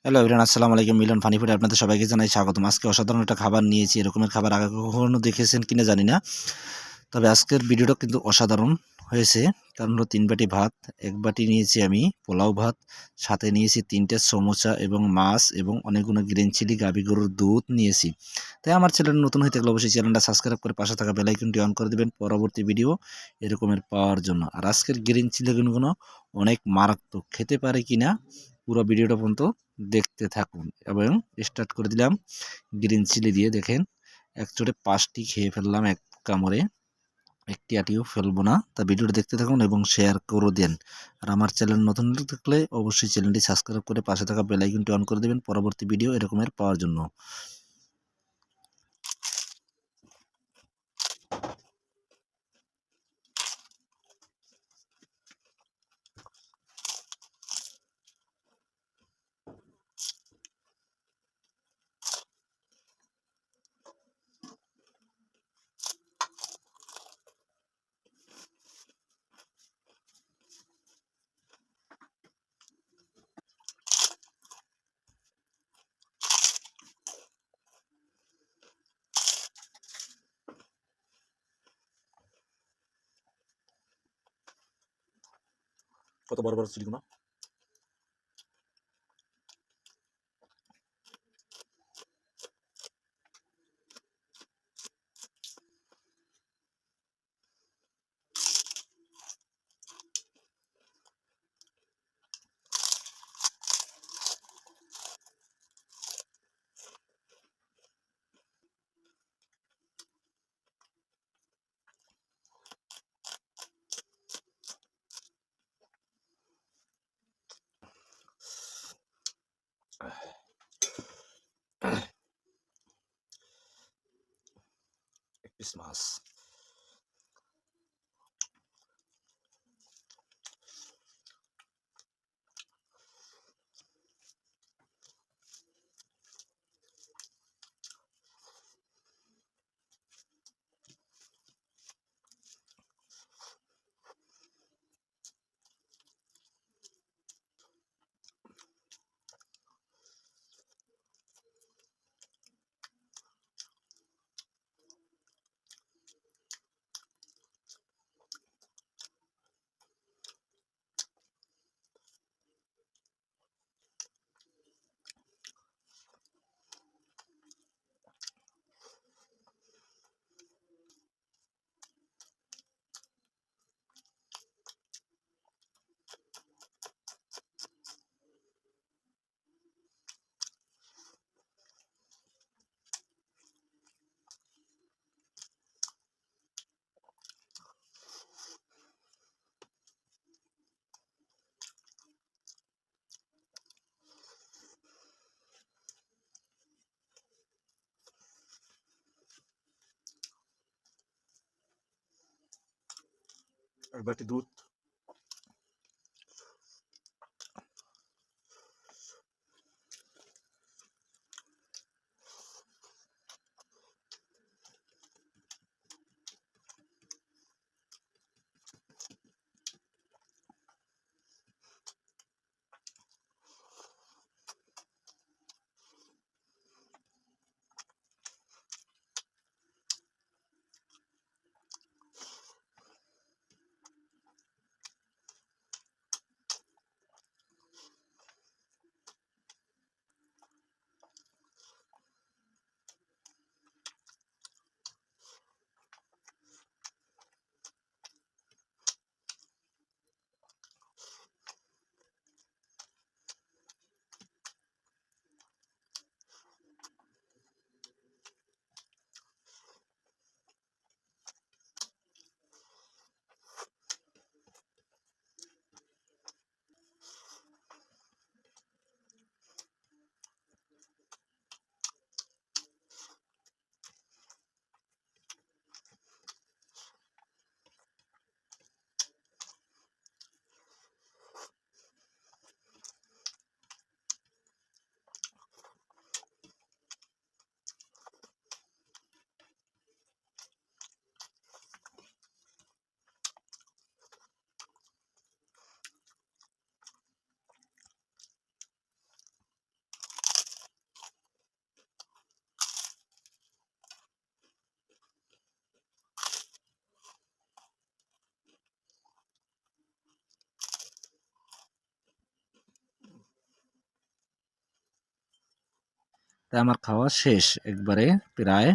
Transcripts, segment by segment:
Hello everyone, আসসালামু আলাইকুম। মিলন funny ফুডে আপনাদের সবাইকে জানাই স্বাগতম। আজকে অসাধারণ একটা খাবার নিয়েছি। এরকমের খাবার আগে কখনো দেখেছেন কিনা জানি না, তবে আজকের ভিডিওটা কিন্তু অসাধারণ হয়েছে। কারণ হলো 3 বাটি ভাত, 1 বাটি নিয়েছি আমি পোলাও ভাত, সাথে নিয়েছি 3টে সমোসা এবং মাছ এবং অনেকগুলো গ্রিন চিলি, গাভী গরুর দুধ নিয়েছি। তাই আমার চ্যানেল নতুন হয়ে থাকলে অবশ্যই চ্যানেলটা সাবস্ক্রাইব করে পাশে থাকা বেল আইকনটি অন করে দেবেন পরবর্তী ভিডিও এরকমের পাওয়ার জন্য। আর আজকের গ্রিন চিলিগুলো অনেক মারাত্মক, খেতে পারে কিনা পুরো ভিডিওটা পর্যন্ত দেখতে থাকুন। এবং স্টার্ট করে দিলাম গ্রিন চিলি দিয়ে। দেখেন এক চোটে 5টি খেয়ে ফেললাম এক কামড়ে, একটি আটিও ফেলবো না। তা ভিডিওটা দেখতে থাকুন এবং শেয়ার করে দেন। আর আমার চ্যানেল নতুন থাকলে অবশ্যই চ্যানেলটি সাবস্ক্রাইব করে পাশে থাকা বেল আইকনটি অন করে দেবেন পরবর্তী ভিডিও এরকমের পাওয়ার জন্য। কত বড় বড় চিলিগুলো! এক পিস মাছ। এক বাটি দুধ। তাই আমার খাওয়া শেষ একবারে প্রায়।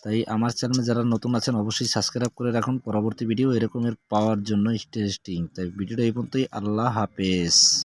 তাই আমার চ্যানেলে যারা নতুন আছেন অবশ্যই সাবস্ক্রাইব করে রাখুন পরবর্তী ভিডিও এরকমের পাওয়ার জন্য ইন্টারেস্টিং। তাই ভিডিওটা এই পর্যন্তই। আল্লাহ হাফেজ।